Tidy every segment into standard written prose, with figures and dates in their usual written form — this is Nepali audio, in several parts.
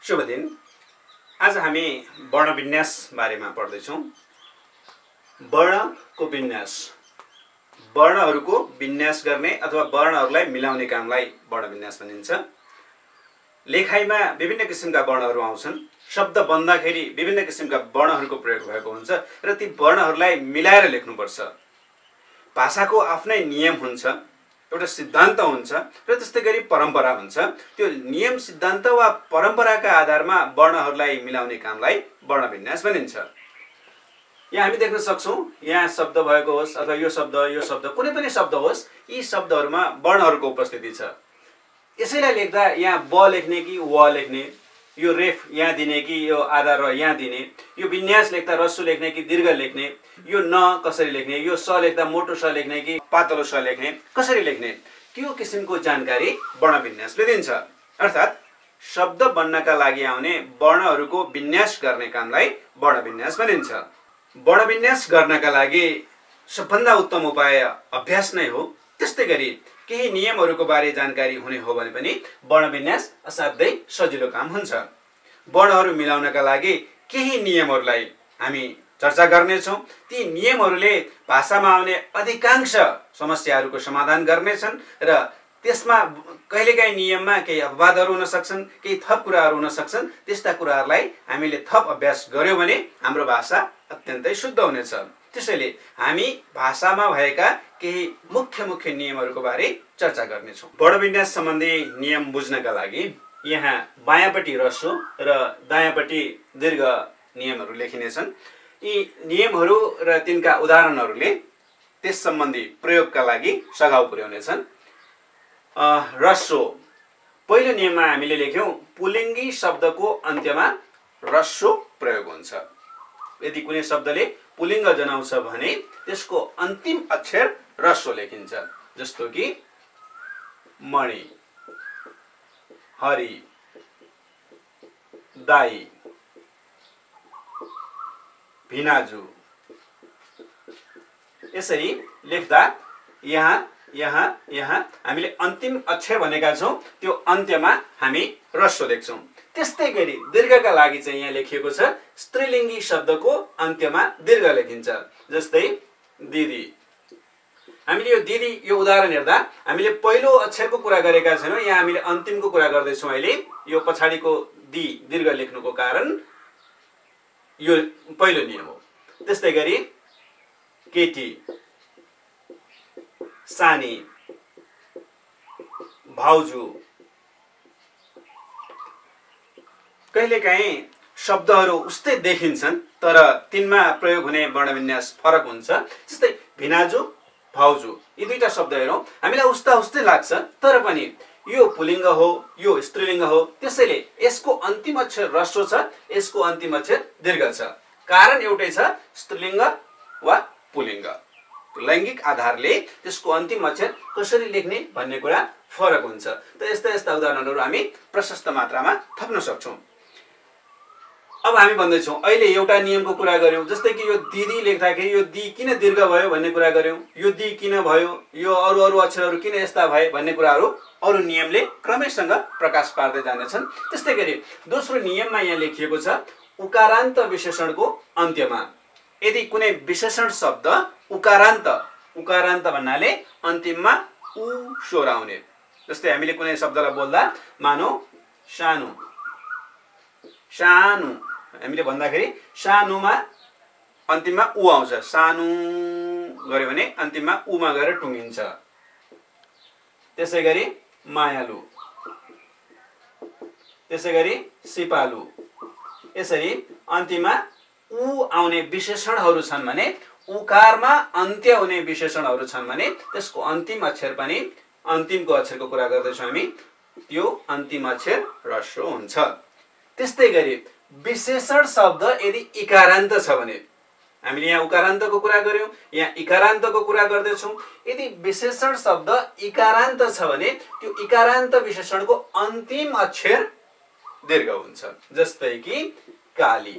शुभ दिन। आज हामी वर्ण विन्यास बारेमा पढ्दैछौँ। वर्णको विन्यास, वर्णहरूको विन्यास गर्ने अथवा वर्णहरूलाई मिलाउने कामलाई वर्ण विन्यास भनिन्छ। लेखाइमा विभिन्न किसिमका वर्णहरू आउँछन्। शब्द बन्दाखेरि विभिन्न किसिमका वर्णहरूको प्रयोग भएको हुन्छ र ती वर्णहरूलाई मिलाएर लेख्नुपर्छ। भाषाको आफ्नै नियम हुन्छ, एउटा सिद्धान्त हुन्छ र त्यस्तै गरी परम्परा हुन्छ। त्यो नियम सिद्धान्त वा परम्पराका आधारमा वर्णहरूलाई मिलाउने कामलाई वर्ण विन्यास भनिन्छ। यहाँ हामी देख्न सक्छौँ, यहाँ शब्द भएको होस् अथवा यो शब्द कुनै पनि शब्द होस्, यी शब्दहरूमा वर्णहरूको उपस्थिति छ। यसैलाई लेख्दा यहाँ ब लेख्ने कि व लेख्ने, यो रेफ यहाँ दिने कि यो आधा र यहाँ दिने, यो विन्यास लेख्दा रस्सु लेख्ने कि दीर्घ लेख्ने, यो न कसरी लेख्ने, यो स लेख्दा मोटो स लेख्ने कि पातलो स लेख्ने, कसरी लेख्ने, त्यो किसिमको जानकारी वर्ण विन्यासले दिन्छ। अर्थात् शब्द बन्नका लागि आउने वर्णहरूको विन्यास गर्ने कामलाई वर्ण विन्यास भनिन्छ। वर्ण विन्यास गर्नका लागि सबभन्दा उत्तम उपाय अभ्यास नै हो। त्यस्तै गरी केही नियमहरूको बारे जानकारी हुने हो भने पनि वर्ण विन्यास असाध्यै सजिलो काम हुन्छ। वर्णहरू मिलाउनका लागि केही नियमहरूलाई हामी चर्चा गर्नेछौँ। ती नियमहरूले भाषामा आउने अधिकांश समस्याहरूको समाधान गर्नेछन् र त्यसमा कहिलेकाहीँ नियममा केही अपवादहरू हुन सक्छन्, केही थप कुराहरू हुन सक्छन्। त्यस्ता कुराहरूलाई हामीले थप अभ्यास गर्यौँ भने हाम्रो भाषा अत्यन्तै शुद्ध हुनेछ। त्यसैले हामी भाषामा भएका केही मुख्य नियमहरूको बारे चर्चा गर्नेछौँ। वर्ण विन्यास सम्बन्धी नियम बुझ्नका लागि यहाँ बायाँपट्टि ह्रस्व र दायाँपट्टि दीर्घ नियमहरू लेखिनेछन्। यी नियमहरू र तिनका उदाहरणहरूले त्यस सम्बन्धी प्रयोगका लागि सघाउ पुर्याउनेछन्। ह्रस्व, पहिलो नियममा हामीले लेख्यौँ पुलिङ्गी शब्दको अन्त्यमा ह्रस्व प्रयोग हुन्छ। यदि कुनै शब्दले पुलिङ्ग जनाउँछ भने त्यसको अन्तिम अक्षर ह्रस्व लेखिन्छ। जस्तो कि मणि, हरि, दाई, भिनाजु। यसरी लेख्दा यहाँ हामीले अन्तिम अक्षर भनेका छौँ, त्यो अन्त्यमा हामी ह्रस्व लेख्छौँ। त्यस्तै गरी दीर्घका लागि चाहिँ यहाँ लेखिएको छ स्त्रीलिङ्गी शब्दको अन्त्यमा दीर्घ लेखिन्छ। जस्तै दिदी। हामीले यो दिदी यो उदाहरण हेर्दा हामीले पहिलो अक्षरको कुरा गरेका छैनौँ, यहाँ हामीले अन्तिमको कुरा गर्दैछौँ। अहिले यो पछाडिको दीर्घ लेख्नुको कारण यो पहिलो नियम हो। त्यस्तै गरी केटी, सानी, भाउजू। कहिलेकाहीँ शब्दहरू उस्तै देखिन्छन् तर तिनमा प्रयोग हुने वर्ण विन्यास फरक हुन्छ। जस्तै भिनाजु, भाउजू, यी दुईटा शब्द हेरौँ, हामीलाई उस्तै लाग्छ तर पनि यो पुलिङ्ग हो, यो स्त्रीलिङ्ग हो। त्यसैले यसको अन्तिम अक्षर ह्रस्व छ, यसको अन्तिम अक्षर दीर्घ छ। कारण एउटै छ, स्त्रीलिङ्ग वा पुलिङ्ग। लैङ्गिक आधारले त्यसको अन्तिम अक्षर कसरी लेख्ने भन्ने कुरा फरक हुन्छ। त यस्ता उदाहरणहरू हामी प्रशस्त मात्रामा थप्न सक्छौँ। अब हामी भन्दैछौँ अहिले एउटा नियमको कुरा गऱ्यौँ। जस्तै कि यो दिदी लेख्दाखेरि यो दी किन दीर्घ भयो भन्ने कुरा गऱ्यौँ, यो दी किन भयो, यो अरू अक्षरहरू किन यस्ता भए भन्ने कुराहरू अरू नियमले क्रमैसँग प्रकाश पार्दै जानेछन्। त्यस्तै गरी दोस्रो नियममा यहाँ लेखिएको छ उकारान्त विशेषणको अन्त्यमा यदि कुनै विशेषण शब्द उकारान्त भन्नाले अन्तिममा उ स्वर आउने। जस्तै हामीले कुनै शब्दलाई बोल्दा मानौ सानो, हामीले भन्दाखेरि सानुमा अन्तिममा उ आउँछ। सानु गर्यो भने अन्तिममा उमा गएर टुङ्गिन्छ। त्यसै गरी मायालु, त्यसै गरी सिपालु। यसरी अन्तिममा उ आउने विशेषणहरू छन् भने, उकारमा अन्त्य हुने विशेषणहरू छन् भने त्यसको अन्तिम अक्षर पनि, अन्तिमको अक्षरको कुरा गर्दैछौँ हामी, त्यो अन्तिम अक्षर ह्रस्व हुन्छ। त्यस्तै गरी विशेषण शब्द यदि इकारान्त छ भने, हामीले यहाँ उकारान्तको कुरा गर्यौँ, यहाँ इकारान्तको कुरा गर्दैछौँ। यदि विशेषण शब्द इकारान्त छ भने त्यो इकारान्त विशेषणको अन्तिम अक्षर दीर्घ हुन्छ। जस्तै कि काली,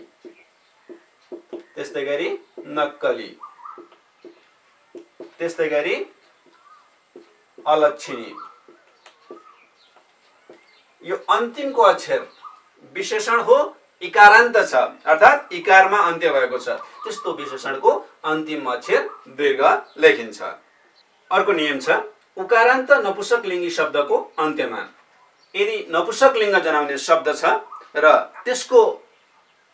त्यस्तै गरी नक्कली, त्यस्तै गरी अलक्षिणी। यो अन्तिमको अक्षर विशेषण हो, इकारान्त छ अर्थात् इकारमा अन्त्य भएको छ, त्यस्तो विशेषणको अन्तिम अक्षर दीर्घ लेखिन्छ। अर्को नियम छ उकारान्त नपुंसकलिङ्गी शब्दको अन्त्यमा यदि नपुंसकलिङ्ग जनाउने शब्द छ र त्यसको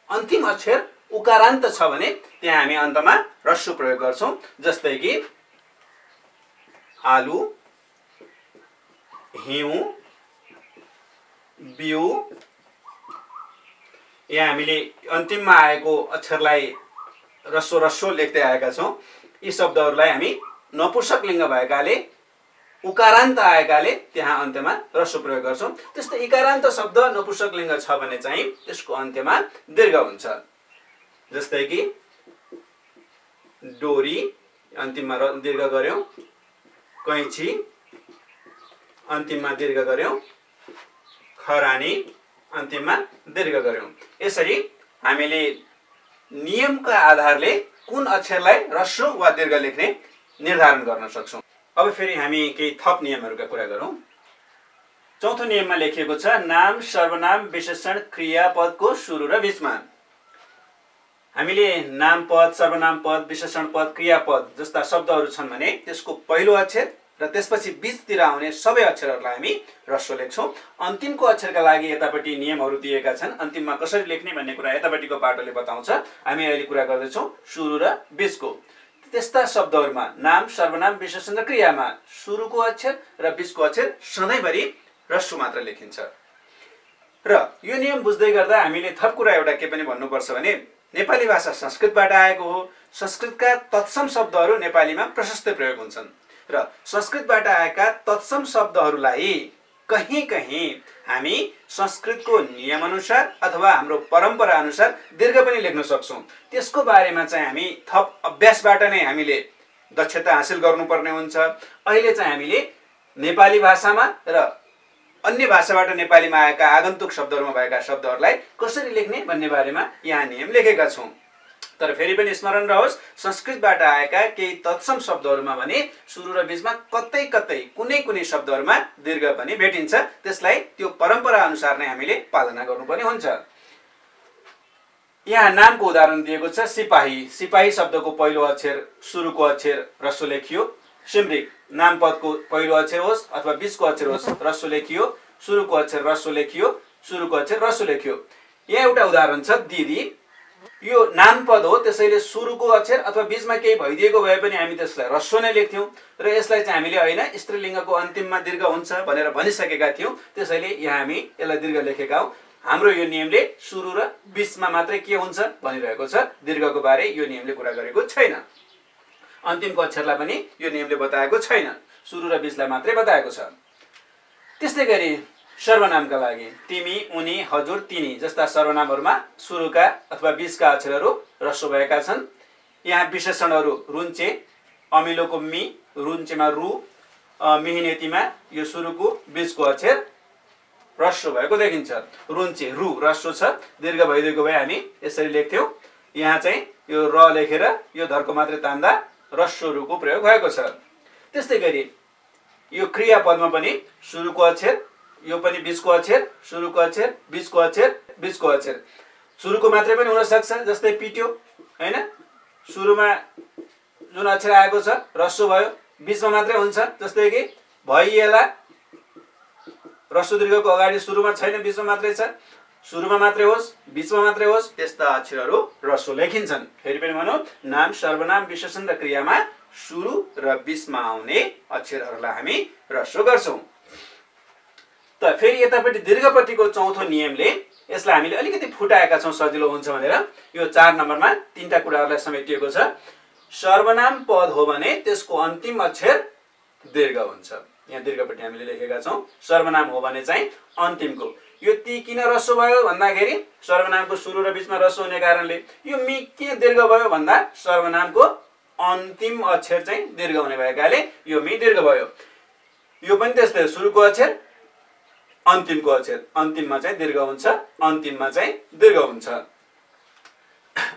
अन्तिम अक्षर उकारान्त छ भने त्यहाँ हामी अन्तमा ह्रस्व प्रयोग गर्छौं। जस्तै कि आलु, हिउँ, बिउ, यहाँ हामीले अन्तिममा आएको अक्षरलाई ह्रस्व लेख्दै आएका छौं। यी शब्दहरूलाई हामी नपुंसकलिङ्ग भएकाले उकारान्त आएकाले त्यहाँ अन्त्यमा ह्रस्व प्रयोग गर्छौं। त्यस्तै इकारान्त शब्द नपुंसकलिङ्ग छ भने चाहिँ त्यसको अन्त्यमा दीर्घ हुन्छ। जस्तै कि डोरी अन्तिममा दीर्घ गर्यौं, कैंची अन्तिममा दीर्घ गर्यौं, खरानी अन्तिममा दीर्घ गर्यौं। यसरी हामीले नियमका आधारले कुन अक्षरलाई ह्रस्व वा दीर्घ लेख्ने निर्धारण गर्न सक्छौं। अब फेरि हामी केही थप नियमहरुका कुरा गरौं। चौथो नियममा लेखिएको छ नाम, सर्वनाम, विशेषण, क्रियापदको सुरु र बीचमा। हामीले नाम पद, सर्वनाम पद, विशेषण पद, क्रियापद जस्ता शब्दहरू छन् भने त्यसको पहिलो अक्षर र त्यसपछि बीचतिर आउने सबै अक्षरहरूलाई हामी ह्रस्व लेख्छौं। अन्तिमको अक्षरका लागि यतापट्टि नियमहरू दिएका छन्। अन्तिममा कसरी लेख्ने भन्ने कुरा यतापट्टिको पाटोले बताउँछ। हामी अहिले कुरा गर्दै छौं सुरु र बीचको। त्यस्ता शब्दहरूमा नाम, सर्वनाम, विशेषण र क्रियामा सुरुको अक्षर र बीचको अक्षर सधैँभरि ह्रस्व मात्र लेखिन्छ। र यो नियम बुझ्दै गर्दा हामीले थप कुरा एउटा के पनि भन्नुपर्छ भने नेपाली भाषा संस्कृतबाट आएको हो। संस्कृतका तत्सम शब्दहरू नेपालीमा प्रशस्तै प्रयोग हुन्छन् र संस्कृतबाट आएका तत्सम शब्दहरूलाई कहीं हामी संस्कृतको नियम अनुसार अथवा हाम्रो परम्परा अनुसार दीर्घ पनि लेख्न सक्छौं। त्यसको बारेमा चाहिँ हामी थप अभ्यासबाट नै हामीले दक्षता हासिल गर्नुपर्ने हुन्छ। अहिले चाहिँ हामीले नेपाली भाषामा र अन्य भाषाबाट नेपालीमा आएका आगन्तुक शब्दहरूमा भएका शब्दहरूलाई कसरी लेख्ने भन्ने बारेमा यहाँ नियम लेखेका छौं। तर फेरि पनि स्मरण रहोस् संस्कृतबाट आएका केही तत्सम शब्दहरूमा भने सुरु र बीचमा कतै कुनै शब्दहरूमा दीर्घ पनि भेटिन्छ। त्यसलाई त्यो परम्परा अनुसार नै हामीले पालना गर्नुपर्ने हुन्छ। यहाँ नामको उदाहरण दिएको छ सिपाही। सिपाही शब्दको पहिलो अक्षर सुरुको अक्षर ह्रस्व लेखियो। सिमरिक नाम पदको पहिलो अक्षर होस् अथवा बीचको अक्षर होस् ह्रस्व लेखियो। सुरुको अक्षर ह्रस्व लेखियो, सुरुको अक्षर ह्रस्व लेखियो। यहाँ एउटा उदाहरण छ दिदी। यो नाम पद हो, त्यसैले सुरुको अक्षर अथवा बीचमा केही भइदिएको भए पनि हामी त्यसलाई ह्रस्व नै लेख्थ्यौं र यसलाई चाहिँ हामीले हैन स्त्रीलिङ्गको अन्तिममा दीर्घ हुन्छ भनेर भनिसकेका थियौं। त्यसैले यहाँ हामी यसलाई दीर्घ लेखेका हौं। हाम्रो यो नियमले सुरु र बीचमा मात्रै के हुन्छ भनिरहेको छ। दीर्घको बारे यो नियमले कुरा गरेको छैन। अन्तिमको अक्षरलाई पनि यो नियमले बताएको छैन। सुरु र बीचलाई मात्रै बताएको छ। त्यस्तै गरी सर्वनामका लागि तिमी, उनी, हजुर, तिनी जस्ता सर्वनामहरूमा सुरुका अथवा बीचका अक्षरहरू ह्रस्व भएका छन्। यहाँ विशेषणहरू रुन्चे, अमिलोको मी, रुन्चेमा रु, मिहिनेतीमा यो सुरुको बीचको अक्षर ह्रस्व भएको देखिन्छ। रुन्चे रु ह्रस्व छ, दीर्घ भइदिएको भए हामी यसरी लेख्थ्यौं। यहाँ चाहिँ यो र लेखेर यो धर्को मात्रै तान्दा ह्रस्व रुको प्रयोग भएको छ। त्यस्तै गरी यो क्रियापदमा पनि सुरुको अक्षर, यो पनि बीचको अक्षर, सुरुको अक्षर, बीचको अक्षर, बीचको अक्षर। सुरुको मात्रै पनि हुन सक्छ। जस्तै पिट्यो हैन, सुरुमा जुन अक्षर आएको छ ह्रस्व भयो, बीचमा मात्रै हुन्छ। जस्तै कि भइएला ह्रस्व दीर्घको अगाडि सुरुमा छैन, बीचमा मात्रै छ। सुरुमा मात्रै होस्, बीचमा मात्रै होस्, त्यस्ता अक्षरहरू ह्रस्व लेखिन्छन्। फेरि पनि भनौं नाम, सर्वनाम, विशेषण र क्रियामा सुरु र बीचमा आउने अक्षरहरूलाई हामी ह्रस्व गर्छौं। त फेरि यतापट्टि दीर्घपट्टिको चौथो नियमले यसलाई हामीले अलिकति फुटाएका छौं सजिलो हुन्छ भनेर। यो 4 नम्बरमा तीनटा कुराहरूलाई समेटिएको छ। सर्वनाम पद हो भने त्यसको अन्तिम अक्षर दीर्घ हुन्छ। यहाँ दीर्घपट्टि हामीले लेखेका छौं। सर्वनाम हो भने चाहिँ अन्तिमको यो ती किन ह्रस्व भयो भन्दाखेरि सर्वनामको सुरु र बीचमा ह्रस्व हुने कारणले। यो मी किन दीर्घ भयो भन्दा सर्वनामको अन्तिम अक्षर चाहिँ दीर्घ हुने भएकाले यो मी दीर्घ भयो। यो पनि त्यस्तै सुरुको अक्षर, अन्तिमको अक्षर, अन्तिममा चाहिँ दीर्घ हुन्छ, अन्तिममा चाहिँ दीर्घ हुन्छ।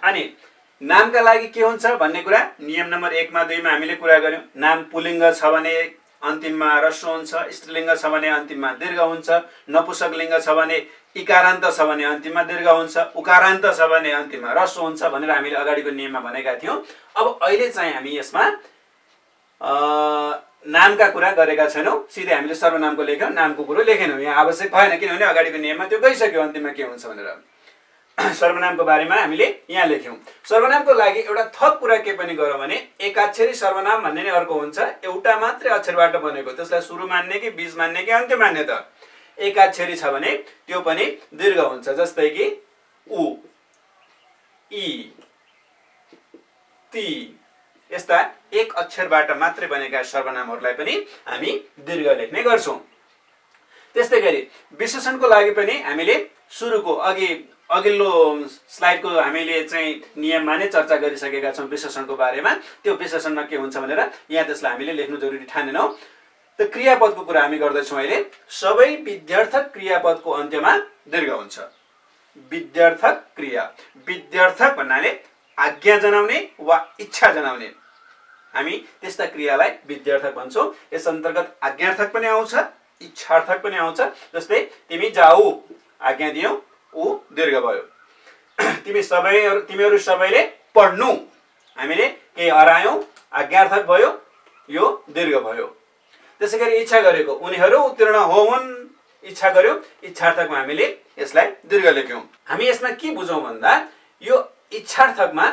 अनि नामका लागि के हुन्छ भन्ने कुरा नियम नम्बर 1 मा 2 मा हामीले कुरा गर्यौं। नाम पुलिङ्ग छ भने अन्तिममा ह्रस्व हुन्छ, स्त्रीलिङ्ग छ भने अन्तिममा दीर्घ हुन्छ, नपुंसक लिङ्ग छ भने इकारान्त छ भने अन्तिममा दीर्घ हुन्छ, उकारान्त छ भने अन्तिममा ह्रस्व हुन्छ भनेर हामीले अगाडिको नियममा भनेका थियौं। अब अहिले चाहिँ हामी यसमा नामका कुरा गरेका छैनौं, सिधै हामीले सर्वनामको लेख्यौं, नामको कुरो लेखेनौं। यहाँ आवश्यक भएन किनभने अगाडिको नियममा त्यो गइसक्यो अन्तिममा के हुन्छ भनेर। सर्वनामको बारेमा हामीले यहाँ लेख्यौं। सर्वनामको लागि एउटा थप कुरा के पनि गरौँ भने एकाक्षरी सर्वनाम भन्ने नै अर्को हुन्छ, एउटा मात्रै अक्षरबाट बनेको। त्यसलाई सुरु मान्ने कि बीच मान्ने कि अन्त्य मान्ने त? एकाक्षरी छ भने त्यो पनि दीर्घ हुन्छ, जस्तै कि उ, इ, ती यस्ता एक अक्षरबाट मात्रै बनेका सर्वनामहरूलाई पनि हामी दीर्घ लेख्ने गर्छौं। त्यस्तै गरी विशेषणको लागि पनि हामीले सुरुको अघिल्लो स्लाइडको हामीले चाहिँ नियममा नै चर्चा गरिसकेका छौं विशेषणको बारेमा। त्यो विशेषणमा के हुन्छ भनेर यहाँ त्यसलाई हामीले लेख्नु जरुरी ठानेनौं। त क्रियापदको कुरा हामी गर्दैछौं अहिले। सबै विध्यर्थक क्रियापदको अन्त्यमा दीर्घ हुन्छ। विध्यर्थक क्रिया, विध्यर्थक भन्नाले आज्ञा जनाउने वा इच्छा जनाउने, हामी त्यस्ता क्रियालाई विध्यर्थक भन्छौं। यस अन्तर्गत आज्ञार्थक पनि आउँछ, इच्छार्थक पनि आउँछ। जस्तै तिमी जाऊ, आज्ञा दियौ, उ दीर्घ भयो। तिमीहरू सबैले पढ्नु, हामीले केही हरायौं, आज्ञार्थक भयो, यो दीर्घ भयो। त्यसैगरी इच्छा गरेको, उनीहरू उत्तीर्ण होउन्, इच्छा गर्यो, इच्छार्थकमा हामीले यसलाई दीर्घ लेख्यौं। हामी यसमा के बुझौं भन्दा यो इच्छार्थकमा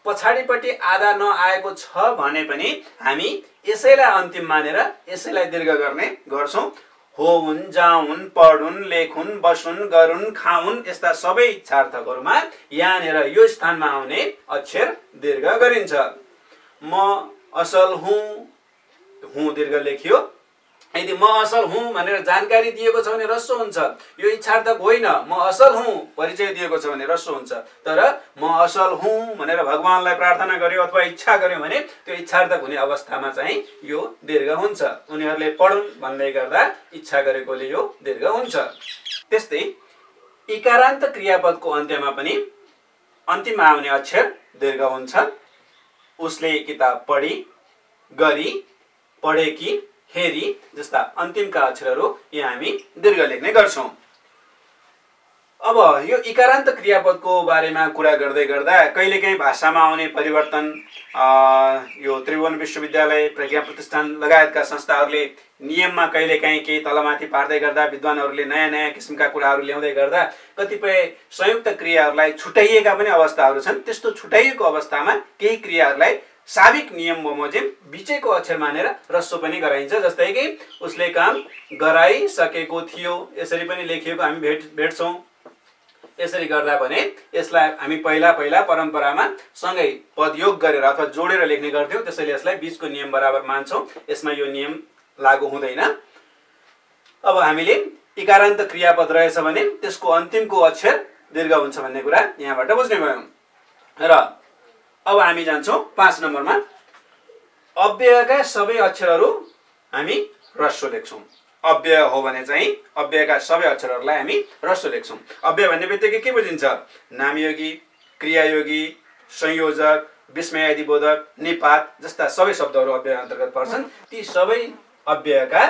पछाडिपट्टि आधा नआएको छ भने पनि हामी यसैलाई अन्तिम मानेर यसैलाई दीर्घ गर्ने गर्छौं। होउन्, जाउन्, पढुन्, लेखुन्, बसुन्, गरुन्, खाउन् यस्ता सबै इच्छार्थकहरूमा यहाँनिर यो स्थानमा आउने अक्षर दीर्घ गरिन्छ। म असल हुँ, हुँ दीर्घ लेखियो। यदि म असल हुँ भनेर जानकारी दिएको छ भने ह्रस्व हुन्छ। यो इच्छार्थक होइन, म असल हुँ परिचय दिएको छ भने ह्रस्व हुन्छ। तर म असल हुँ भनेर भगवानलाई प्रार्थना गर्यो अथवा इच्छा गर्यो भने त्यो इच्छार्थक हुने अवस्थामा चाहिँ यो दीर्घ हुन्छ। उनीहरूले पढुन् भन्दै गर्दा इच्छा गरेकोले यो दीर्घ हुन्छ। त्यस्तै इकारान्त क्रियापदको अन्त्यमा पनि अन्तिममा आउने अक्षर दीर्घ हुन्छ। उसले किताब पढी, गरी, पढेकी, हेरी जस्ता अन्तिमका अक्षरहरू यहाँ हामी दीर्घ लेख्ने गर्छौं। अब यो इकारान्त क्रियापदको बारेमा कुरा गर्दै गर्दा कहिलेकाहीँ भाषामा आउने परिवर्तन, यो त्रिभुवन विश्वविद्यालय, प्रज्ञा प्रतिष्ठान लगायतका संस्थाहरूले नियममा कहिलेकाहीँ केही तलमाथि पार्दै गर्दा, विद्वानहरूले नयाँ नयाँ किसिमका कुराहरू ल्याउँदै गर्दा कतिपय संयुक्त क्रियाहरूलाई छुट्याइएका पनि अवस्थाहरू छन्। त्यस्तो छुट्याइएको अवस्थामा केही क्रियाहरूलाई साविक नियम बमोजिम बीचैको अक्षर मानेर ह्रस्व पनि गराइन्छ। जस्तै कि उसले काम गराइसकेको थियो, यसरी पनि लेखिएको हामी भेट्छौं। यसरी गर्दा भने यसलाई हामी पहिला परम्परामा सँगै पदयोग गरेर अथवा जोडेर लेख्ने गर्थ्यौं। त्यसैले यसलाई बीचको नियम बराबर मान्छौं। यसमा यो नियम लागू हुँदैन। अब हामीले इकारान्त क्रियापद रहेछ भने त्यसको अन्तिमको अक्षर दीर्घ हुन्छ भन्ने कुरा यहाँबाट बुझ्ने भयौं। र अब हामी जान्छौं 5 नम्बरमा। अव्ययका सबै अक्षरहरू हामी ह्रस्व लेख्छौं। अव्यय हो भने चाहिँ अव्ययका सबै अक्षरहरूलाई हामी ह्रस्व लेख्छौं। अव्यय भन्ने बित्तिकै के बुझिन्छ? नामयोगी, क्रियायोगी, संयोजक, विस्मयादिबोधक, निपात जस्ता सबै शब्दहरू अव्यय अन्तर्गत पर्छन्। ती सबै अव्ययका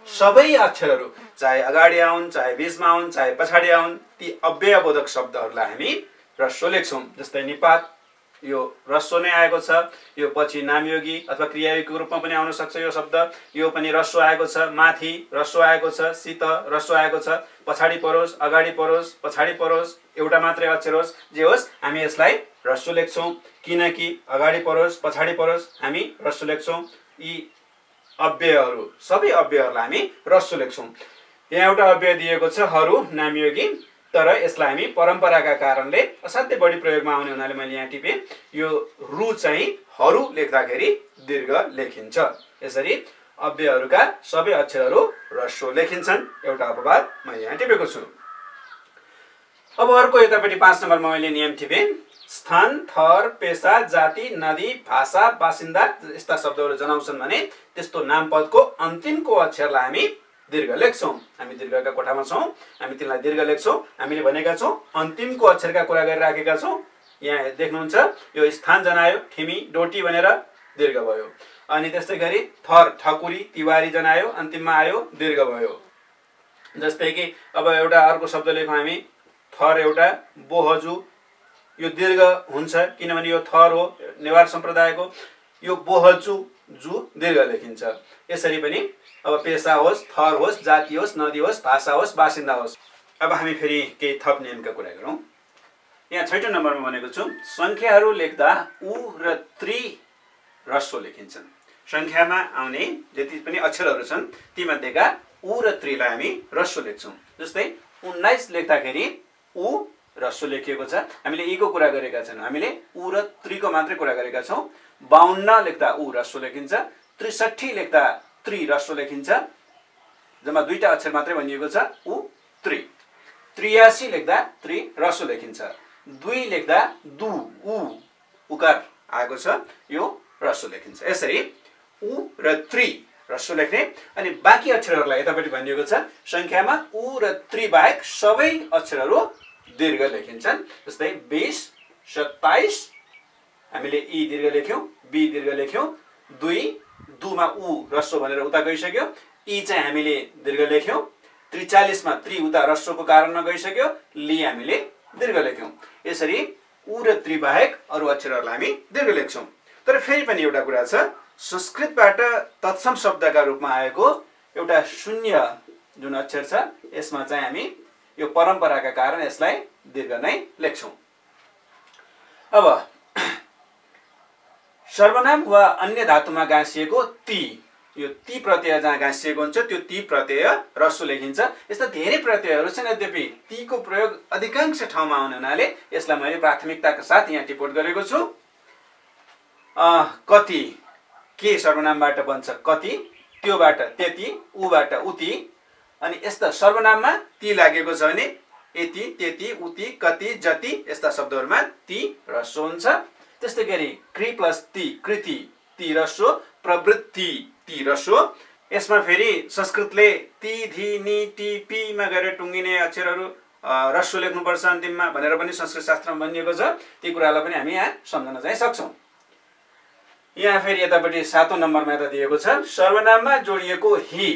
सबै अक्षरहरू चाहे अगाडि आउन्, चाहे बीचमा आउन्, चाहे पछाडि आउन्, ती अव्ययबोधक शब्दहरूलाई हामी ह्रस्व लेख्छौं। जस्तै निपात, यो ह्रस्व नै आएको छ। यो पछि नामयोगी अथवा क्रियायोगीको रूपमा पनि आउन सक्छ यो शब्द, यो पनि ह्रस्व आएको छ। माथि ह्रस्व आएको छ, शीत ह्रस्व आएको छ। पछाडि परोस्, अगाडि परोस्, पछाडि परोस्, एउटा मात्रै अक्षर होस्, जे होस् हामी यसलाई ह्रस्व लेख्छौं। किनकि अगाडि परोस्, पछाडि परोस् हामी ह्रस्व लेख्छौं। यी अव्ययहरू सबै अव्ययहरूलाई हामी ह्रस्व लेख्छौं। यहाँ एउटा अव्यय दिएको छ हरू, नामयोगी, तर यसलाई हामी परम्पराका कारणले असाध्यै बढी प्रयोगमा आउने हुनाले मैले यहाँ टिपे। यो रु चाहिँ हरू लेख्दाखेरि दीर्घ लेखिन्छ। यसरी अव्ययहरूका सबै अक्षरहरू ह्रस्व लेखिन्छन्। एउटा अपवाद मैले यहाँ टिपेको छु। अब अर्को यतापट्टि 5 नम्बरमा मैले नियम टिपे। स्थान, थर, पेशा, जाति, नदी, भाषा, बासिन्दा यस्ता शब्दहरू जनाउँछन् भने त्यस्तो नामपदको अन्तिमको अक्षरलाई हामी दीर्घ लेख्छौं। हामी दीर्घका कोठामा छौं, हामी तिनलाई दीर्घ लेख्छौं। हामीले भनेका छौं अन्तिमको अक्षरका कुरा गरिराखेका छौं। यहाँ देख्नुहुन्छ यो स्थान जनायो, ठिमी, डोटी भनेर दीर्घ भयो। अनि त्यस्तै गरी थर ठकुरी तिवारी जनायो अन्तिममा आयो दीर्घ भयो। जस्तै कि अब एउटा अर्को शब्द लेखौँ हामी थर एउटा बोहजु यो दीर्घ हुन्छ किनभने यो थर हो नेवार सम्प्रदायको यो बोहजु जु दीर्घ लेखिन्छ। यसरी पनि अब पेशा होस् थर होस् जाति होस् नदी होस् भाषा होस् बासिन्दा होस्। अब हामी फेरि केही थप नियमका कुरा गरौँ। यहाँ 6औं नम्बरमा भनेको छु संख्याहरू लेख्दा उ र त्रि ह्रस्व लेखिन्छन्। संख्यामा आउने जति पनि अक्षरहरू छन् तीमध्येका उ र त्रिलाई हामी ह्रस्व लेख्छौँ। जस्तै 19 लेख्दाखेरि उ ह्रस्व लेखिएको छ। हामीले ई को कुरा गरेका छौँ, हामीले उ र त्रिको मात्रै कुरा गरेका छौँ। 52 लेख्दा उ ह्रस्व लेखिन्छ, 63 लेख्दा त्रि ह्रस्व लेखिन्छ, जम्मा दुईटा अक्षर मात्रै भनिएको छ उ त्रि। 83 लेख्दा त्रि ह्रस्व लेखिन्छ, 2 लेख्दा दु उ उकार आएको छ यो ह्रस्व लेखिन्छ। यसरी उ र त्रि ह्रस्व लेख्ने अनि बाँकी अक्षरहरूलाई यतापट्टि भनिएको छ संख्यामा उ र त्रि बाहेक सबै अक्षरहरू दीर्घ लेखिन्छन्। जस्तै 20 27 हामीले ई दीर्घ लेख्यौँ, बी दीर्घ लेख्यौँ, 2 दुमा उ ह्रस्व भनेर उता गइसक्यो, ई चाहिँ हामीले दीर्घ लेख्यौँ, 43 मा त्रि उता ह्रस्वको कारणमा गइसक्यो, ली हामीले दीर्घ लेख्यौँ। यसरी उ र त्रि बाहेक अरू अक्षरहरूलाई हामी दीर्घ लेख्छौँ। तर फेरि पनि एउटा कुरा छ संस्कृतबाट तत्सम शब्दका रूपमा आएको एउटा शून्य जुन अक्षर छ यसमा चाहिँ हामी यो परम्पराका कारण यसलाई दीर्घ नै लेख्छौँ। अब सर्वनाम वा अन्य धातुमा गाँसिएको ती यो ती प्रत्यय जहाँ गाँसिएको हुन्छ त्यो ती प्रत्यय ह्रस्व लेखिन्छ। यस्ता धेरै प्रत्ययहरू छन् यद्यपि तीको प्रयोग अधिकांश ठाउँमा आउने हुनाले यसलाई मैले प्राथमिकताका साथ यहाँ टिप्पण गरेको छु। कति के सर्वनामबाट बन्छ कति, त्योबाट त्यति, उबाट उति अनि यस्ता सर्वनाममा ती लागेको छ भने यति त्यति उति कति जति यस्ता शब्दहरूमा ती ह्रस्व हुन्छ। त्यस्तै गरी कृ प्लस ती कृति ती ह्रस्व, प्रवृत्ति ती ह्रस्व। यसमा फेरि संस्कृतले ती धी नि टी पीमा गएर टुङ्गिने अक्षरहरू ह्रस्व लेख्नुपर्छ अन्तिममा भनेर पनि संस्कृत शास्त्रमा भनिएको छ। ती कुरालाई पनि हामी यहाँ सम्झन चाहिँ सक्छौँ। यहाँ फेरि यतापट्टि 7औं नम्बरमा यता दिएको छ सर्वनाममा जोडिएको हि,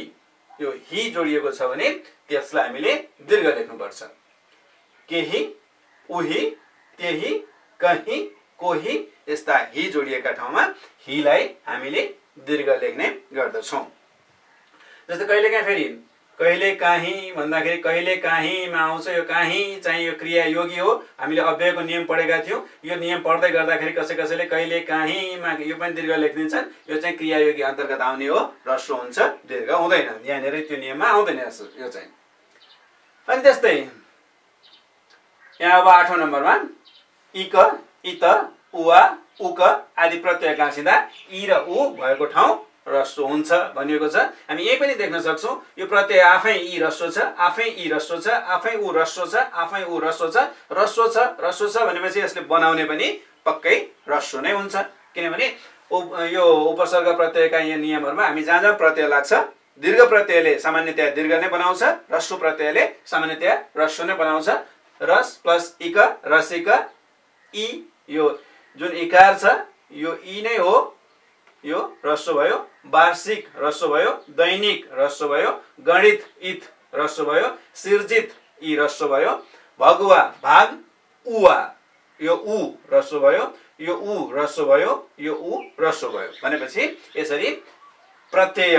यो हि जोडिएको छ भने त्यसलाई हामीले दीर्घ लेख्नुपर्छ। केही, उही, त्यही, कहीँ, कोही यस्ता हि जोडिएका ठाउँमा हिलाई हामीले दीर्घ लेख्ने गर्दछौँ। जस्तै कहिलेकाहीँ फेरि कहिलेकाहीँ भन्दाखेरि कहिलेकाहीँमा आउँछ यो काहीँ चाहिँ यो क्रिया योगी हो। हामीले अव्ययको नियम पढेका थियौँ। यो नियम पढ्दै गर्दाखेरि कसैले कहिलेकाहीँमा यो पनि दीर्घ लेखिदिन्छन्। यो चाहिँ क्रिया योगी अन्तर्गत आउने हो, ह्रस्व हुन्छ, दीर्घ हुँदैन। यहाँनिर त्यो नियममा आउँदैन यो चाहिँ। अनि त्यस्तै यहाँ अब 8औं नम्बरमा इक, इत, उवा, उक आदि प्रत्यय गाँसिँदा इ र उ भएको ठाउँ ह्रस्व हुन्छ भनिएको छ। हामी यही पनि देख्न सक्छौँ यो प्रत्यय आफै इ ह्रस्व छ, आफै इ ह्रस्व छ, आफै उ ह्रस्व छ, आफै उ ह्रस्व छ, ह्रस्व छ भनेपछि यसले बनाउने पनि पक्कै ह्रस्व नै हुन्छ। किनभने यो उपसर्ग प्रत्ययका यहाँ नियमहरूमा हामी जहाँ जहाँ प्रत्यय लाग्छ दीर्घ प्रत्ययले सामान्यतया दीर्घ नै बनाउँछ, ह्रस्व प्रत्ययले सामान्यतया ह्रस्व नै बनाउँछ। रस प्लस इक रसिक इ यो जुन इकार छ यो इ नै हो, यो ह्रस्व भयो। वार्षिक ह्रस्व भयो, दैनिक ह्रस्व भयो, गणित इत ह्रस्व भयो, सिर्जित इ ह्रस्व भयो, भगुवा भाग उवा यो उ ह्रस्व भयो, यो उ ह्रस्व भयो, यो उ ह्रस्व भयो। भनेपछि यसरी प्रत्यय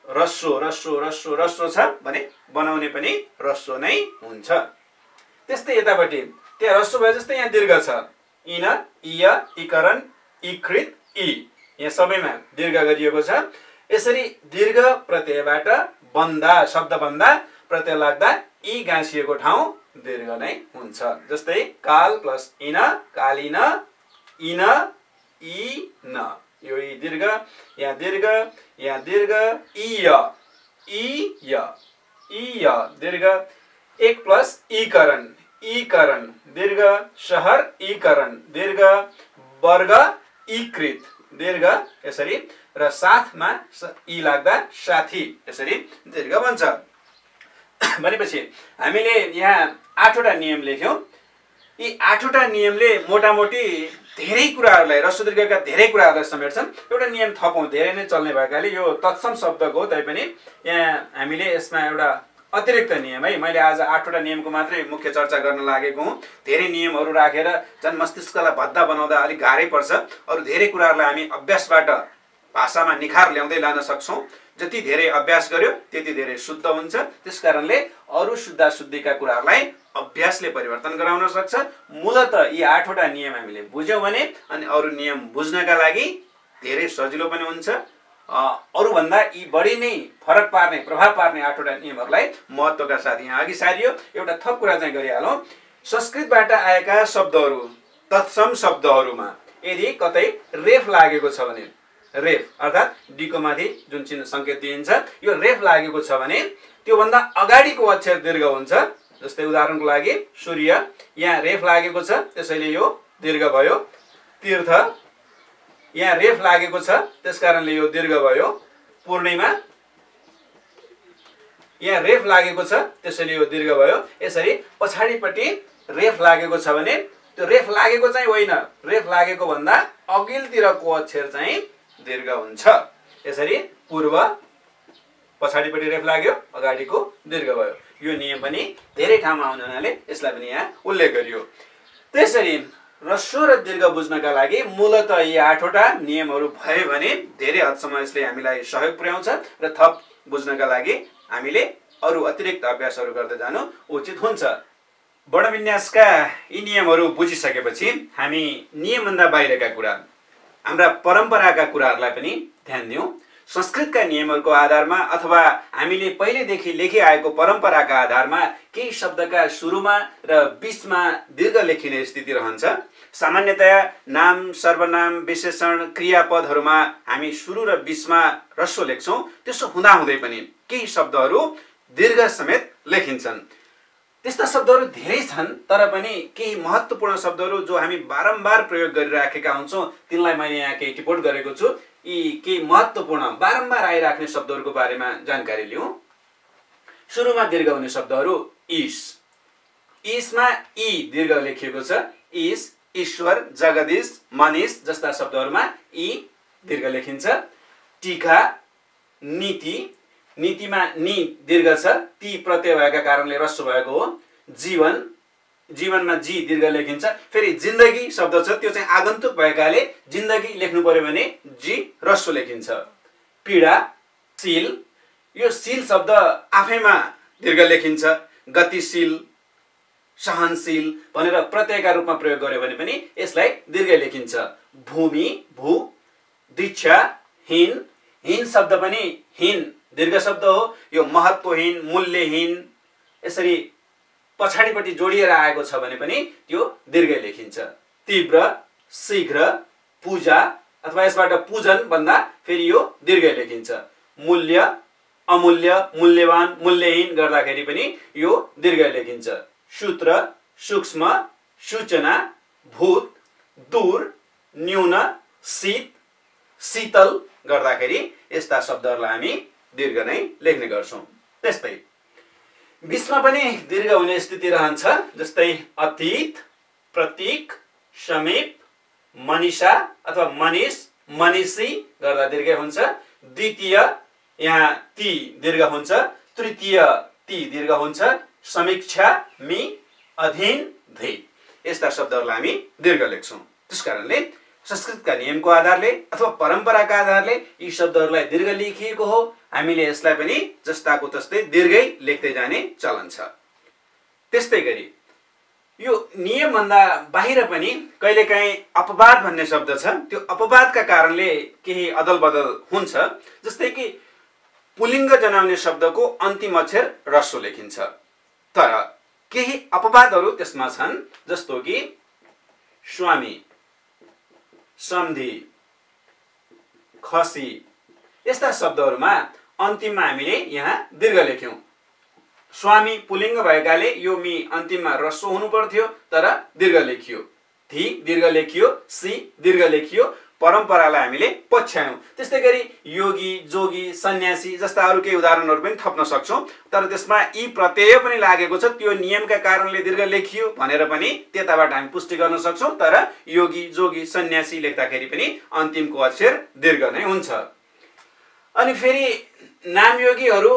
ह्रस्व ह्रस्व ह्रस्व ह्रस्व छ भने बनाउने पनि ह्रस्व नै हुन्छ। त्यस्तै यतापट्टि त्यहाँ ह्रस्व भए जस्तै यहाँ दीर्घ छ इन, इय, इकरण, इकृत, इ यहाँ सबैमा दीर्घ गरिएको छ। यसरी दीर्घ प्रत्ययबाट बन्दा शब्द बन्दा प्रत्यय लाग्दा इ गाँसिएको ठाउँ दीर्घ नै हुन्छ। जस्तै काल प्लस इन कालिन, इन, इ न यो इ दीर्घ, यहाँ दीर्घ, यहाँ दीर्घ, इय, इय, इय दीर्घ, एक प्लस इकरण, इकरण दीर्घ, शहर इकरण दीर्घ, वर्ग इकृत दीर्घ यसरी र साथमा इ लाग्दा साथी यसरी दीर्घ बन्छ। भनेपछि हामीले यहाँ 8वटा नियम लेख्यौँ। यी 8वटा नियमले मोटामोटी धेरै कुराहरूलाई ह्रस्व दीर्घका धेरै कुराहरूलाई समेट्छन्। एउटा नियम थपौँ, धेरै नै चल्ने भएकाले यो तत्सम शब्दको हो, तैपनि यहाँ हामीले यसमा एउटा अतिरिक्त नियम है, मैले आज 8वटा नियमको मात्रै मुख्य चर्चा गर्न लागेको हुँ। धेरै नियमहरू राखेर झन् मस्तिष्कलाई भद्दा बनाउँदा अलिक गाह्रै पर्छ। अरू धेरै कुराहरूलाई हामी अभ्यासबाट भाषामा निखार ल्याउँदै लान सक्छौँ। जति धेरै अभ्यास गर्यो त्यति धेरै शुद्ध हुन्छ। त्यसकारणले अरू शुद्धाशुद्धिका कुराहरूलाई अभ्यासले परिवर्तन गराउन सक्छ। मूलत यी 8वटा नियम हामीले बुझ्यौँ भने अनि अरू नियम बुझ्नका लागि धेरै सजिलो पनि हुन्छ। अरूभन्दा यी बढी नै फरक पार्ने, प्रभाव पार्ने 8वटा नियमहरूलाई महत्त्वका साथ यहाँ अघि सारियो। एउटा थप कुरा चाहिँ गरिहालौँ। संस्कृतबाट आएका शब्दहरू, तत्सम शब्दहरूमा यदि कतै रेफ लागेको छ भने, रेफ अर्थात् डीको माथि जुन चिन्ह सङ्केत दिइन्छ, यो रेफ लागेको छ भने त्योभन्दा अगाडिको अक्षर दीर्घ हुन्छ। जस्तै उदाहरणको लागि सूर्य, यहाँ रेफ लागेको छ त्यसैले यो दीर्घ भयो। तीर्थ, यहाँ रेफ लागेको छ त्यसकारणले यो दीर्घ भयो। पूर्णिमा, यहाँ रेफ लागेको छ त्यसैले यो दीर्घ भयो। यसरी पछाडिपट्टि रेफ लागेको छ भने त्यो रेफ लागेको चाहिँ होइन, रेफ लागेको भन्दा अघिल्तिरको अक्षर चाहिँ दीर्घ हुन्छ। यसरी पूर्व, पछाडिपट्टि रेफ लाग्यो, अगाडिको दीर्घ भयो। यो नियम पनि धेरै ठाउँमा आउने हुनाले यसलाई पनि यहाँ उल्लेख गरियो। त्यसरी ह्रस्व र दीर्घ बुझ्नका लागि मूलत यी 8वटा नियमहरू भयो भने धेरै हदसम्म यसले हामीलाई सहयोग पुर्याउँछ र थप बुझ्नका लागि हामीले अरू अतिरिक्त अभ्यासहरू गर्दै जानु उचित हुन्छ। वर्णविन्यासका यी नियमहरू बुझिसकेपछि हामी नियमभन्दा बाहिरका कुरा, हाम्रा परम्पराका कुराहरूलाई पनि ध्यान दियौँ। संस्कृतका नियमहरूको आधारमा अथवा हामीले पहिलेदेखि लेखिआएको परम्पराका आधारमा केही शब्दका सुरुमा र बीचमा दीर्घ लेखिने स्थिति रहन्छ। सामान्यतया नाम, सर्वनाम, विशेषण, क्रियापदहरूमा हामी सुरु र बीचमा ह्रस्व लेख्छौँ। त्यसो हुँदाहुँदै पनि केही शब्दहरू दीर्घ समेत लेखिन्छन्। त्यस्ता शब्दहरू धेरै छन्, तर पनि केही महत्त्वपूर्ण शब्दहरू जो हामी बारम्बार प्रयोग गरिराखेका हुन्छौँ तिनलाई मैले यहाँ केही टिप्पण गरेको छु। यी केही महत्त्वपूर्ण बारम्बार आइराख्ने शब्दहरूको बारेमा जानकारी लिउँ। सुरुमा दीर्घ हुने शब्दहरू ईश, ईशमा ई दीर्घ लेखिएको छ। ईश, ईश्वर, जगदीश, मनिष जस्ता शब्दहरूमा ई दीर्घ लेखिन्छ। टीका, नीति, नीतिमा नि दीर्घ छ, ती प्रत्यय भएका कारणले ह्रस्व भएको हो। जीवन, जीवनमा जी दीर्घ लेखिन्छ। फेरि जिन्दगी शब्द छ, त्यो चाहिँ आगन्तुक भएकाले जिन्दगी लेख्नु पर्यो भने जी ह्रस्व लेखिन्छ। पीडा, शील, यो शील शब्द आफैमा दीर्घ लेखिन्छ। गतिशील, सहनशील भनेर प्रत्ययका रूपमा प्रयोग गर्यो भने पनि यसलाई दीर्घ लेखिन्छ। भूमि, भू, दीक्षा, हीन, हीन शब्द पनि हीन दीर्घ शब्द हो। यो महत्त्वहीन, मूल्यहीन यसरी पछाडिपट्टि जोडिएर आएको छ भने पनि त्यो दीर्घ लेखिन्छ। तीव्र, शीघ्र, पूजा अथवा यसबाट पूजन भन्दा फेरि यो दीर्घ लेखिन्छ। मूल्य, अमूल्य, मूल्यवान, मूल्यहीन गर्दाखेरि पनि यो दीर्घ लेखिन्छ। सूत्र, सूक्ष्म, सूचना, भूत, दूर, न्यून, शीत, शीतल गर्दाखेरि यस्ता शब्दहरूलाई हामी दीर्घ नै लेख्ने गर्छौँ। त्यस्तै बीचमा पनि दीर्घ हुने स्थिति रहन्छ। जस्तै अतीत, प्रतीक, समीप, मनीषा अथवा मनिष, मनीषी गर्दा दीर्घ हुन्छ। द्वितीय, यहाँ ती दीर्घ हुन्छ। तृतीय, ती दीर्घ हुन्छ। समीक्षा, मी, अधीन, धी यस्ता शब्दहरूलाई हामी दीर्घ लेख्छौँ। त्यसकारणले संस्कृतका नियमको आधारले अथवा परम्पराका आधारले यी शब्दहरूलाई दीर्घ लेखिएको हो। हामीले यसलाई पनि जस्ताको तस्तै दीर्घै लेख्दै जाने चलन छ। त्यस्तै गरी यो नियमभन्दा बाहिर पनि कहिलेकाहीँ अपवाद भन्ने शब्द छ। त्यो अपवादका कारणले केही अदलबदल हुन्छ। जस्तै कि पुलिङ्ग जनाउने शब्दको अन्तिम अक्षर ह्रस्व लेखिन्छ, तर केही अपवादहरू त्यसमा छन्। जस्तो कि स्वामी, सन्धि, खसी यस्ता शब्दहरूमा अन्तिममा हामीले यहाँ दीर्घ लेख्यौँ। स्वामी पुलिङ्ग भएकाले यो मी अन्तिममा ह्रस्व हुनु पर्थ्यो, तर दीर्घ लेखियो। धी दीर्घ लेखियो, सी दीर्घ लेखियो। परम्परालाई हामीले पछ्यायौं। त्यस्तै गरी योगी, जोगी, सन्यासी जस्ता अरू केही उदाहरणहरू पनि थप्न सक्छौं। तर त्यसमा यी प्रत्यय पनि लागेको छ, त्यो नियमका कारणले दीर्घ लेखियो भनेर पनि त्यताबाट हामी पुष्टि गर्न सक्छौं। तर योगी, जोगी, सन्यासी लेख्दाखेरि पनि अन्तिमको अक्षर दीर्घ नै हुन्छ। अनि फेरि नामयोगीहरू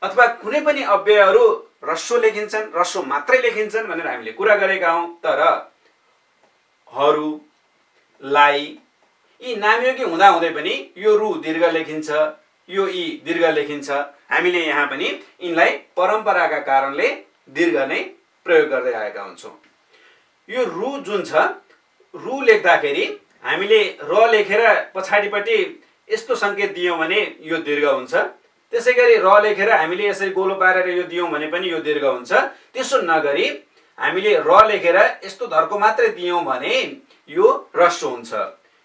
अथवा कुनै पनि अव्ययहरू ह्रस्व लेखिन्छन्, ह्रस्व मात्रै लेखिन्छन् भनेर हामीले कुरा गरेका हौं। तर हरू, लाई यी नामयोगी हुँदा हुँदै पनि यो रु दीर्घ लेखिन्छ, यो ई दीर्घ लेखिन्छ। हामीले यहाँ पनि यिनलाई परम्पराका कारणले दीर्घ नै प्रयोग गर्दै आएका हुन्छौं। यो रु जुन छ, रु लेख्दाखेरि हामीले र लेखेर पछाडिपट्टि यस्तो संकेत दियौं भने यो दीर्घ हुन्छ। त्यसैगरी र लेखेर हामीले यसरी गोलो पारेर यो दियौं भने पनि यो दीर्घ हुन्छ। त्यसो नगरी हामीले र लेखेर यस्तो धर्को मात्रै दियौं भने यो ह्रस्व हुन्छ।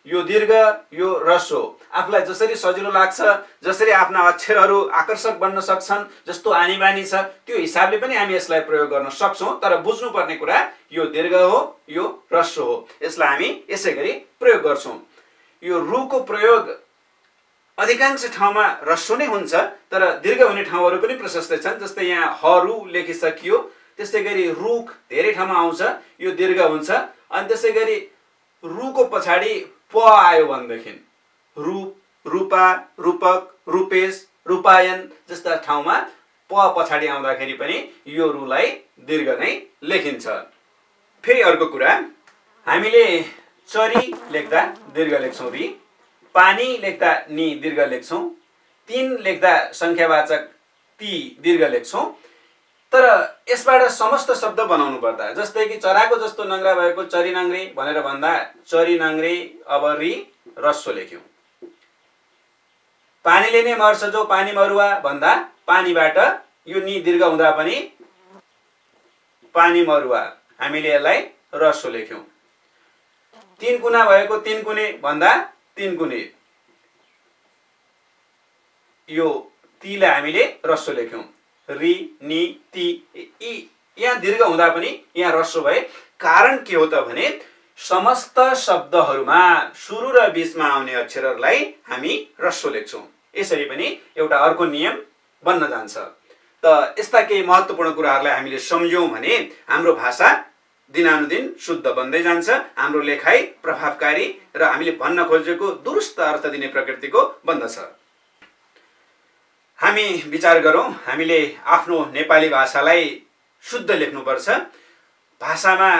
यो दीर्घ, यो ह्रस्व आफूलाई जसरी सजिलो लाग्छ, जसरी आफ्ना अक्षरहरू आकर्षक बन्न सक्छन्, जस्तो आनी बानी छ त्यो हिसाबले पनि हामी यसलाई प्रयोग गर्न सक्छौं। तर बुझ्नुपर्ने कुरा यो दीर्घ हो, यो ह्रस्व हो। यसलाई हामी यसैगरी प्रयोग गर्छौं। यो रुको प्रयोग अधिकांश ठाउँमा ह्रस्व नै हुन्छ, तर दीर्घ हुने ठाउँहरू पनि प्रशस्त छन्। जस्तै यहाँ हरू लेखिसकियो, त्यसैगरी रुख धेरै ठाउँमा आउँछ, यो दीर्घ हुन्छ। अनि त्यसैगरी रुको पछाडि प आयो भनेदेखि रूप, रूपा, रूपक, रूपेश, रूपायन जस्ता ठाउँमा प पछाडि आउँदाखेरि पनि यो रुलाई दीर्घ नै लेखिन्छ। फेरि अर्को कुरा, हामीले चरी लेख्दा दीर्घ लेख्छौं रि, पानी लेख्दा नि दीर्घ लेख्छौं, तीन लेख्दा संख्यावाचक ती दीर्घ लेख्छौं। तर यसबाट समस्त शब्द बनाउनु पर्दा, जस्तै कि चराको जस्तो नङ्ग्रा भएको चरी नङ्ग्री भनेर भन्दा चरी नङ्ग्री अब रि ह्रस्व लेख्यौं। पानीले नै मर्छ जो पानी मरुवा भन्दा पानीबाट यो नि दीर्घ हुँदा पनि पानी मरुवा हामीले यसलाई ह्रस्व लेख्यौं। तीन कुना भएको तीन कुने भन्दा तीन कुने, यो तीलाई हामीले ह्रस्व लेख्यौं। रि, नि, ती यहाँ दीर्घ हुँदा पनि यहाँ ह्रस्व भए। कारण के हो त भने समस्त शब्दहरूमा सुरु र बीचमा आउने अक्षरहरूलाई हामी ह्रस्व लेख्छौं। यसरी पनि एउटा अर्को नियम बन्न जान्छ। त यस्ता केही महत्त्वपूर्ण कुराहरूलाई हामीले सम्झ्यौं भने हाम्रो भाषा दिनानुदिन शुद्ध बन्दै जान्छ, हाम्रो लेखाइ प्रभावकारी र हामीले भन्न खोजेको दुरुस्त अर्थ दिने प्रकृतिको बन्दछ। हामी विचार गरौं, हामीले आफ्नो नेपाली भाषालाई शुद्ध लेख्नुपर्छ। भाषामा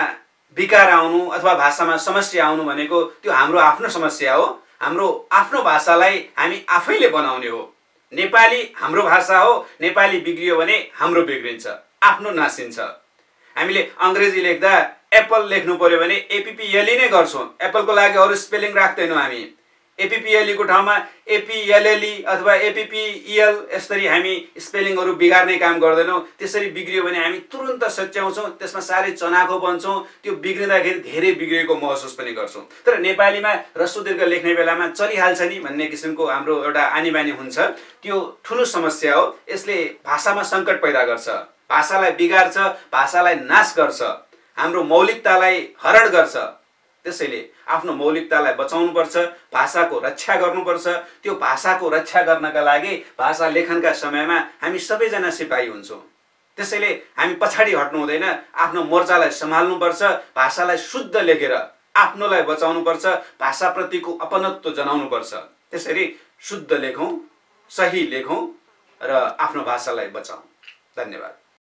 विकार आउनु अथवा भाषामा समस्या आउनु भनेको त्यो हाम्रो आफ्नो समस्या हो। हाम्रो आफ्नो भाषालाई हामी आफैले बनाउने हो। नेपाली हाम्रो भाषा हो, नेपाली बिग्रियो भने हाम्रो बिग्रिन्छ, आफ्नो नासिन्छ। हामीले अंग्रेजी लेख्दा एप्पल लेख्नु पर्यो भने एपीपीएलई नै गर्छौं। एप्पलको लागि अरु स्पेलिङ राख्दैनौं हामी। एपीपीएलई को ठाउँमा एपीएलएलई अथवा एपीपीएल यसरी हामी स्पेलिङहरु बिगार्ने काम गर्दैनौं। त्यसरी बिग्रियो भने हामी तुरुन्त सच्याउँछौं, त्यसमा सारै चनाखो बन्छौं, त्यो बिग्रिँदाखेरि धेरै बिग्रेको महसुस पनि गर्छौं। तर नेपालीमा ह्रस्व दीर्घ लेख्ने बेलामा चलिहाल्छ नि भन्ने किसिमको हाम्रो एउटा आनीबानी हुन्छ। त्यो ठूलो समस्या हो। यसले भाषामा संकट पैदा गर्छ, भाषालाई बिगार्छ, भाषालाई नाश गर्छ, हाम्रो मौलिकतालाई हरण गर्छ। त्यसैले आफ्नो मौलिकतालाई बचाउनुपर्छ, भाषाको रक्षा गर्नुपर्छ। त्यो भाषाको रक्षा गर्नका लागि भाषा लेखनका समयमा हामी सबैजना सिपाही हुन्छौं। त्यसैले हामी पछाडी हट्नु हुँदैन, आफ्नो मोर्चालाई सम्हाल्नुपर्छ, भाषालाई शुद्ध लेखेर आफ्नोलाई बचाउनुपर्छ, भाषाप्रतिको अपनत्व जनाउनुपर्छ। त्यसरी शुद्ध लेखौं, सही लेखौं र आफ्नो भाषालाई बचाउँ। धन्यवाद।